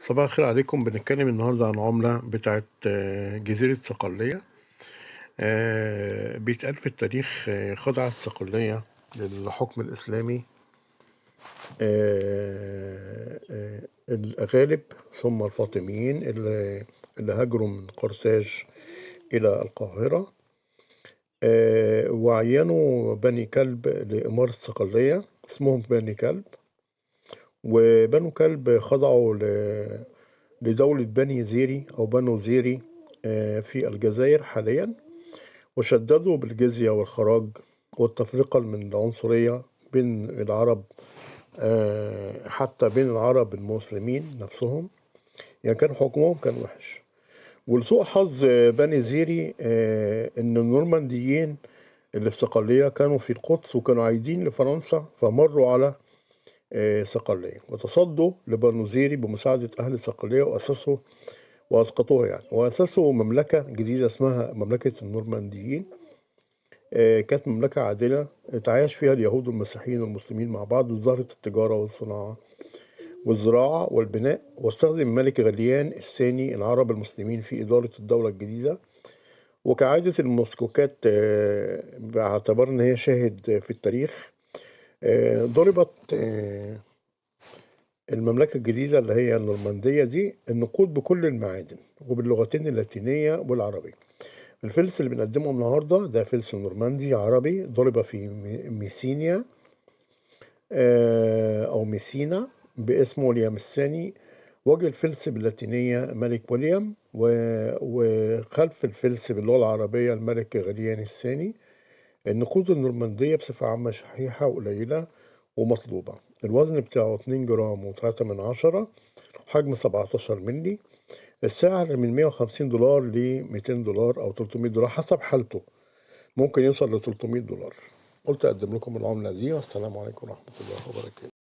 صباح الخير عليكم. بنتكلم النهاردة عن عملة بتاعت جزيرة صقلية. بيتقال في التاريخ خضعت صقلية للحكم الإسلامي الأغالب، ثم الفاطميين اللي هاجروا من قرطاج إلى القاهرة، وعينوا بني كلب لإمارة صقلية، اسمهم بني كلب. وبنو كلب خضعوا لدولة بني زيري أو بنو زيري في الجزائر حاليا، وشددوا بالجزية والخراج والتفرقة من العنصرية بين العرب، حتى بين العرب المسلمين نفسهم. يعني كان حكمهم كان وحش. ولسوء حظ بني زيري إن النورمانديين اللي في صقلية كانوا في القدس وكانوا عايدين لفرنسا، فمروا على صقلية وتصدوا لبنو زيري بمساعدة أهل صقلية وأسقطوها يعني، وأسسوا مملكة جديدة اسمها مملكة النورمانديين. كانت مملكة عادلة تعايش فيها اليهود والمسيحيين والمسلمين مع بعض، وظهرت التجارة والصناعة والزراعة والبناء. واستخدم الملك غليان الثاني العرب المسلمين في إدارة الدولة الجديدة. وكعادة المسكوكات، باعتبار إن هي شاهد في التاريخ، ضربت المملكة الجديدة اللي هي النورماندية دي النقود بكل المعادن وباللغتين اللاتينية والعربية. الفلس اللي بنقدمه النهاردة ده فلس نورماندي عربي ضرب في ميسينيا أو ميسينا باسم ويليام الثاني. وجه الفلس باللاتينية ملك ويليام، وخلف الفلس باللغة العربية الملك غليان الثاني. النقود النورماندية بصفة عامة شحيحة وقليلة ومطلوبة. الوزن بتاعه 2 جرام و3 من عشرة، حجم 17 ملي. السعر من 150 دولار ل 200 دولار أو 300 دولار حسب حالته، ممكن يوصل ل 300 دولار. قلت أقدم لكم العملة دي، والسلام عليكم ورحمة الله وبركاته.